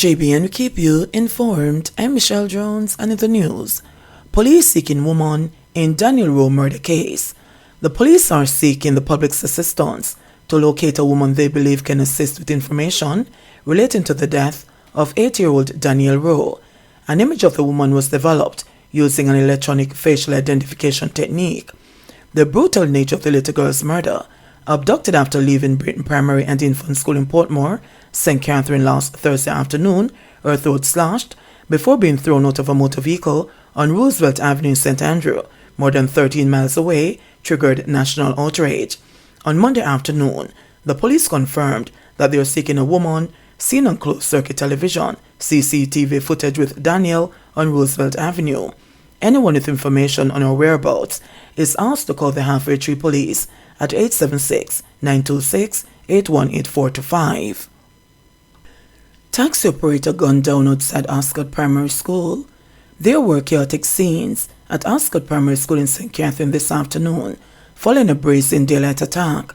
JBNN keep you informed. I'm Michelle Jones, and in the news, police seeking woman in Daniel Rowe murder case. The police are seeking the public's assistance to locate a woman they believe can assist with information relating to the death of 8-year-old Daniel Rowe. An image of the woman was developed using an electronic facial identification technique. The brutal nature of the little girl's murder, abducted after leaving Britain Primary and Infant School in Portmore, St. Catherine last Thursday afternoon, her throat slashed, before being thrown out of a motor vehicle on Roosevelt Avenue in St. Andrew, more than 13 miles away, triggered national outrage. On Monday afternoon, the police confirmed that they are seeking a woman seen on closed-circuit television, CCTV footage with Daniel on Roosevelt Avenue. Anyone with information on her whereabouts is asked to call the Halfway Tree Police at 876-926-81845. Taxi operator gunned down outside Ascot Primary School. There were chaotic scenes at Ascot Primary School in St. Catherine this afternoon, following a brazen daylight attack.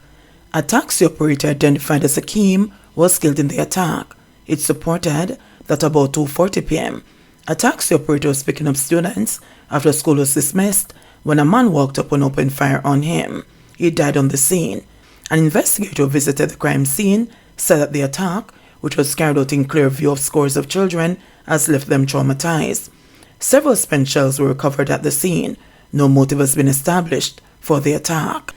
A taxi operator identified as Akeem was killed in the attack. It's reported that about 2:40 p.m., a taxi operator was picking up students after school was dismissed when a man walked up and opened fire on him. He died on the scene. An investigator who visited the crime scene said that the attack, which was carried out in clear view of scores of children, has left them traumatized. Several spent shells were recovered at the scene. No motive has been established for the attack.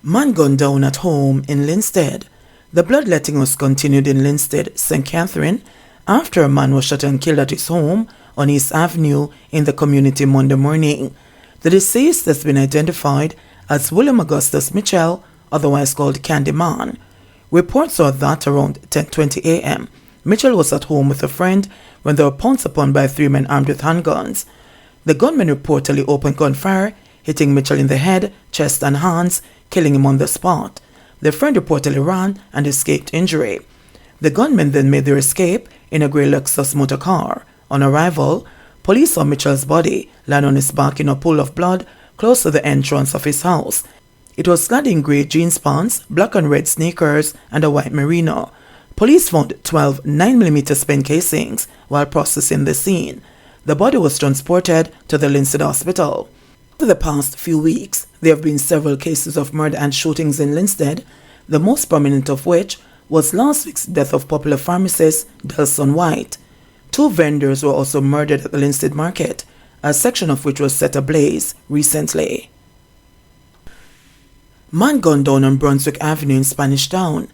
Man gunned down at home in Linstead. The bloodletting was continued in Linstead, St. Catherine, after a man was shot and killed at his home on East Avenue in the community Monday morning. The deceased has been identified as William Augustus Mitchell, otherwise called Candyman. Reports are that around 10:20 a.m., Mitchell was at home with a friend when they were pounced upon by 3 men armed with handguns. The gunmen reportedly opened gunfire, hitting Mitchell in the head, chest and hands, killing him on the spot. The friend reportedly ran and escaped injury. The gunmen then made their escape in a grey Lexus motor car. On arrival, police saw Mitchell's body lying on his back in a pool of blood close to the entrance of his house. It was clad in grey jeans pants, black and red sneakers, and a white merino. Police found 12 9mm spent casings while processing the scene. The body was transported to the Linstead Hospital. For the past few weeks, there have been several cases of murder and shootings in Linstead, the most prominent of which was last week's death of popular pharmacist Delson White. 2 vendors were also murdered at the Linstead Market, a section of which was set ablaze recently. Man gunned down on Brunswick Avenue in Spanish Town.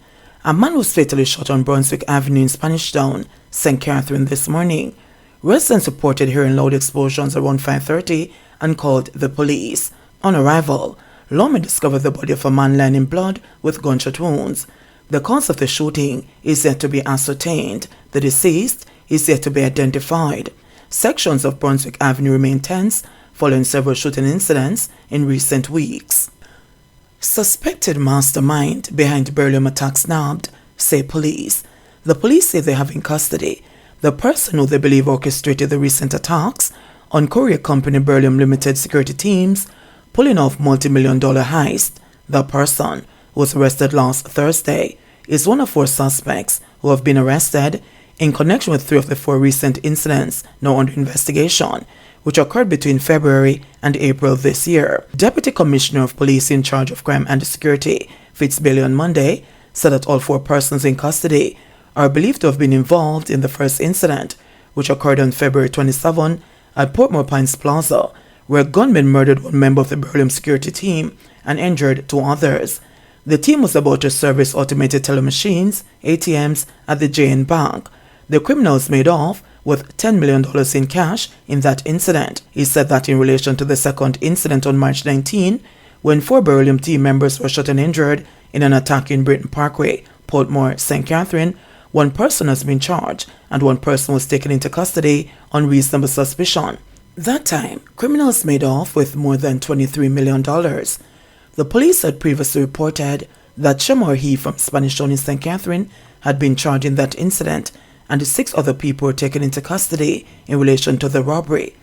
A man was fatally shot on Brunswick Avenue in Spanish Town, St. Catherine this morning. Residents reported hearing loud explosions around 5:30 and called the police. On arrival, lawmen discovered the body of a man lying in blood with gunshot wounds. The cause of the shooting is yet to be ascertained. The deceased is yet to be identified. Sections of Brunswick Avenue remain tense following several shooting incidents in recent weeks. Suspected mastermind behind Beryllium attacks nabbed, say police. The police say they have in custody the person who they believe orchestrated the recent attacks on courier company Beryllium Limited security teams, pulling off multi-million-dollar heist. The person, who was arrested last Thursday, is one of 4 suspects who have been arrested in connection with 3 of the 4 recent incidents now under investigation, which occurred between February and April this year. Deputy Commissioner of Police in charge of crime and security, Fitzbailey, on Monday, said that all 4 persons in custody are believed to have been involved in the first incident, which occurred on February 27 at Portmore Pines Plaza, where gunmen murdered 1 member of the Beryllium security team and injured 2 others. The team was about to service automated teller machines, ATMs, at the JN Bank. The criminals made off with $10 million in cash in that incident. He said that in relation to the second incident on March 19, when 4 Beryllium team members were shot and injured in an attack in Britain Parkway, Portmore, St. Catherine, 1 person has been charged and 1 person was taken into custody on reasonable suspicion. That time, criminals made off with more than $23 million. The police had previously reported that Shamor He from Spanish Town in St. Catherine had been charged in that incident, and 6 other people were taken into custody in relation to the robbery.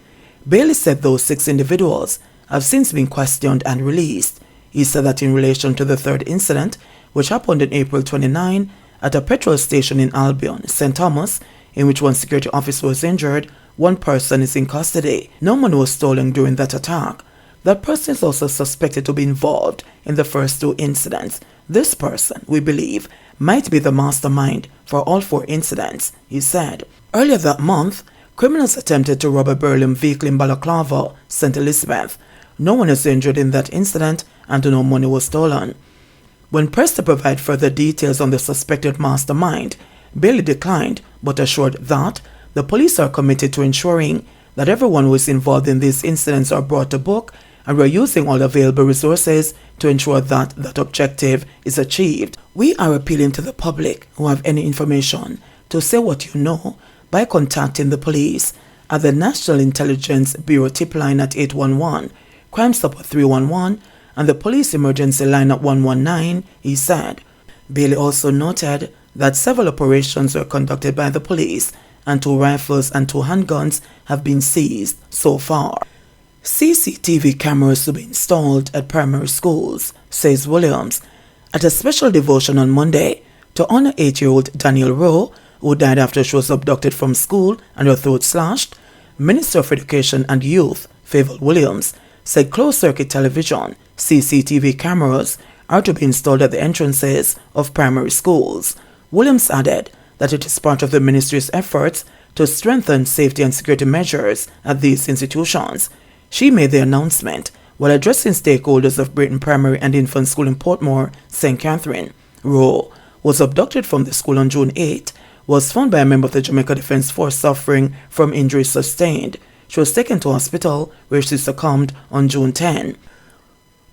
Bailey said those 6 individuals have since been questioned and released. He said that in relation to the 3rd incident, which happened on April 29 at a petrol station in Albion, St. Thomas, in which one security officer was injured. One person is in custody. No money was stolen during that attack. That person is also suspected to be involved in the first 2 incidents. This person, we believe, might be the mastermind for all 4 incidents, he said. Earlier that month, criminals attempted to rob a Berlin vehicle in Balaclava, St. Elizabeth. No one was injured in that incident and no money was stolen. When pressed to provide further details on the suspected mastermind, Bailey declined but assured that the police are committed to ensuring that everyone who is involved in these incidents are brought to book, and we're using all available resources to ensure that that objective is achieved. We are appealing to the public who have any information to say what you know by contacting the police at the National Intelligence Bureau tip line at 811, Crime Stop at 311, and the police emergency line at 119, he said. Bailey also noted that several operations were conducted by the police and 2 rifles and 2 handguns have been seized so far. CCTV cameras to be installed at primary schools, says Williams. At a special devotion on Monday to honor 8-year-old Danielle Rowe, who died after she was abducted from school and her throat slashed, Minister of Education and Youth, Favour Williams, said closed-circuit television, CCTV cameras, are to be installed at the entrances of primary schools. Williams added that it is part of the ministry's efforts to strengthen safety and security measures at these institutions. She made the announcement while addressing stakeholders of Brayton Primary and Infant School in Portmore, St. Catherine. Rowe was abducted from the school on June 8, was found by a member of the Jamaica Defence Force suffering from injuries sustained. She was taken to hospital where she succumbed on June 10.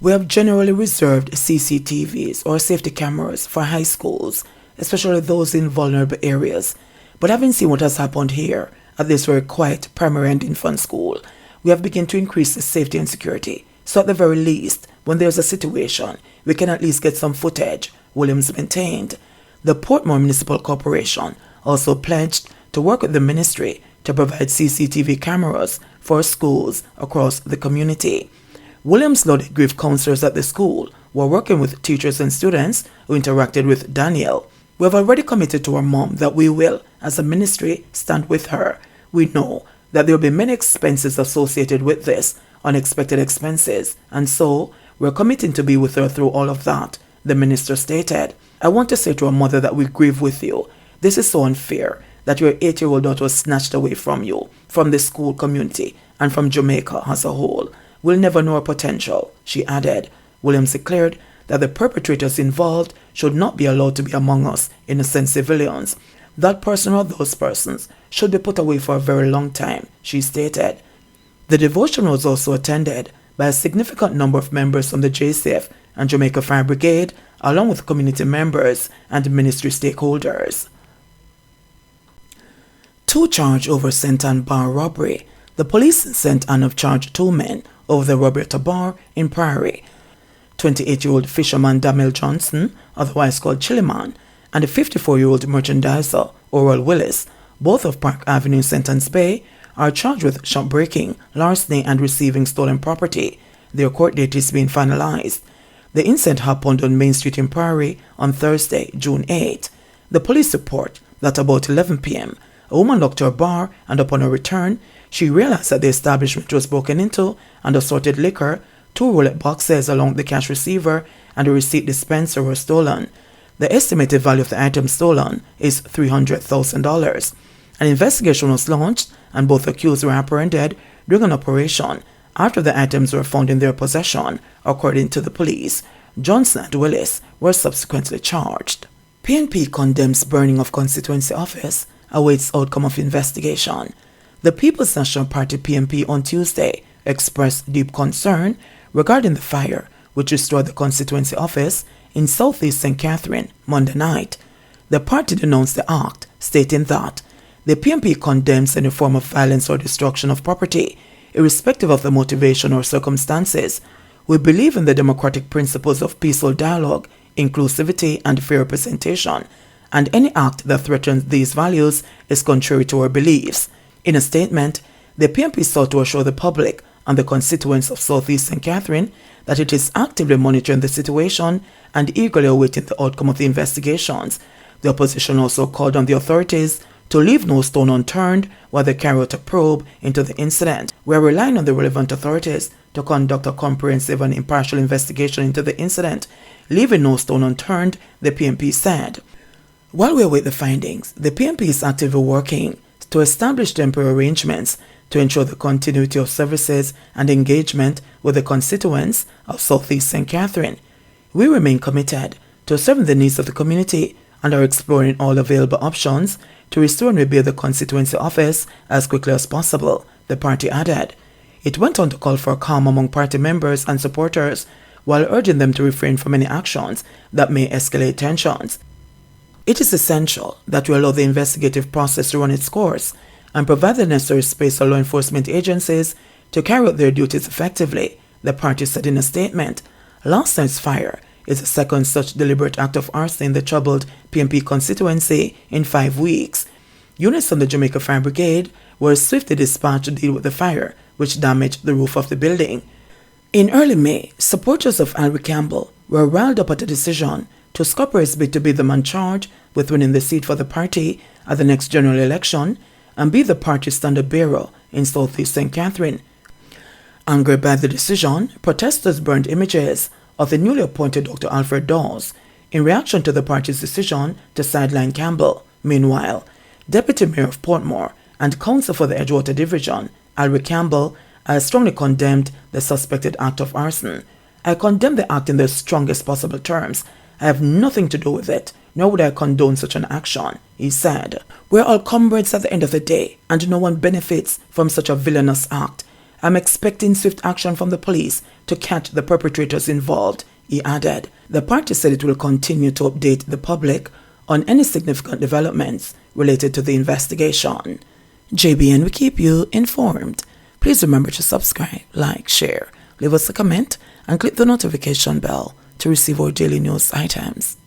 We have generally reserved CCTVs or safety cameras for high schools, especially those in vulnerable areas. But having seen what has happened here at this very quiet primary and infant school, we have begun to increase the safety and security. So at the very least, when there's a situation, we can at least get some footage, Williams maintained. The Portmore Municipal Corporation also pledged to work with the ministry to provide CCTV cameras for schools across the community. Williams noted grief counselors at the school were working with teachers and students who interacted with Danielle. We have already committed to our mom that we will, as a ministry, stand with her. We know that there will be many expenses associated with this, unexpected expenses, and so we're committing to be with her through all of that, the minister stated. I want to say to our mother that we grieve with you. This is so unfair that your 8-year-old daughter was snatched away from you, from the school community, and from Jamaica as a whole. We'll never know her potential, she added. Williams declared that the perpetrators involved should not be allowed to be among us, innocent civilians. That person or those persons should be put away for a very long time, she stated. The devotion was also attended by a significant number of members from the JCF and Jamaica Fire Brigade, along with community members and ministry stakeholders. 2 charged over St. Ann bar robbery. The police in St. Ann have charged 2 men over the robbery at a bar in Priory. 28-year-old fisherman Damel Johnson, otherwise called Chiliman, and a 54-year-old merchandiser, Oral Willis, both of Park Avenue, St. Ann's Bay, are charged with shopbreaking, larceny, and receiving stolen property. Their court date is being finalized. The incident happened on Main Street in Priory on Thursday, June 8. The police report that about 11 p.m., a woman locked her bar, and upon her return, she realized that the establishment was broken into and assorted liquor, 2 roulette boxes along with the cash receiver, and a receipt dispenser were stolen. The estimated value of the items stolen is $300,000. An investigation was launched and both accused were apprehended during an operation after the items were found in their possession, according to the police. Johnson and Willis were subsequently charged. PNP condemns burning of constituency office, awaits outcome of investigation. The People's National Party PNP on Tuesday expressed deep concern regarding the fire which destroyed the constituency office in southeast St. Catherine Monday night. The party denounced the act, stating that the PNP condemns any form of violence or destruction of property, irrespective of the motivation or circumstances. We believe in the democratic principles of peaceful dialogue, inclusivity, and fair representation, and any act that threatens these values is contrary to our beliefs. In a statement, the PNP sought to assure the public and the constituents of Southeast St. Catherine that it is actively monitoring the situation and eagerly awaiting the outcome of the investigations. The opposition also called on the authorities to leave no stone unturned while they carry out a probe into the incident. We are relying on the relevant authorities to conduct a comprehensive and impartial investigation into the incident, leaving no stone unturned, the PMP said. While we await the findings, the PMP is actively working to establish temporary arrangements to ensure the continuity of services and engagement with the constituents of Southeast St. Catherine. We remain committed to serving the needs of the community and are exploring all available options to restore and rebuild the constituency office as quickly as possible, the party added. It went on to call for calm among party members and supporters while urging them to refrain from any actions that may escalate tensions. It is essential that we allow the investigative process to run its course and provide the necessary space for law enforcement agencies to carry out their duties effectively, the party said in a statement. Last night's fire is the second such deliberate act of arson in the troubled PMP constituency in 5 weeks. Units from the Jamaica Fire Brigade were swiftly dispatched to deal with the fire, which damaged the roof of the building. In early May, supporters of Alry Campbell were riled up at the decision to scupper his bid to be the man charged with winning the seat for the party at the next general election and be the party's standard bearer in Southeast St. Catherine. Angered by the decision, protesters burned images of the newly appointed Dr. Alfred Dawes in reaction to the party's decision to sideline Campbell. Meanwhile, Deputy Mayor of Portmore and Council for the Edgewater Division, Alry Campbell, has strongly condemned the suspected act of arson. I condemn the act in the strongest possible terms. I have nothing to do with it, nor would I condone such an action, he said. We're all comrades at the end of the day, and no one benefits from such a villainous act. I'm expecting swift action from the police to catch the perpetrators involved, he added. The party said it will continue to update the public on any significant developments related to the investigation. JBN will keep you informed. Please remember to subscribe, like, share, leave us a comment, and click the notification bell to receive our daily news items.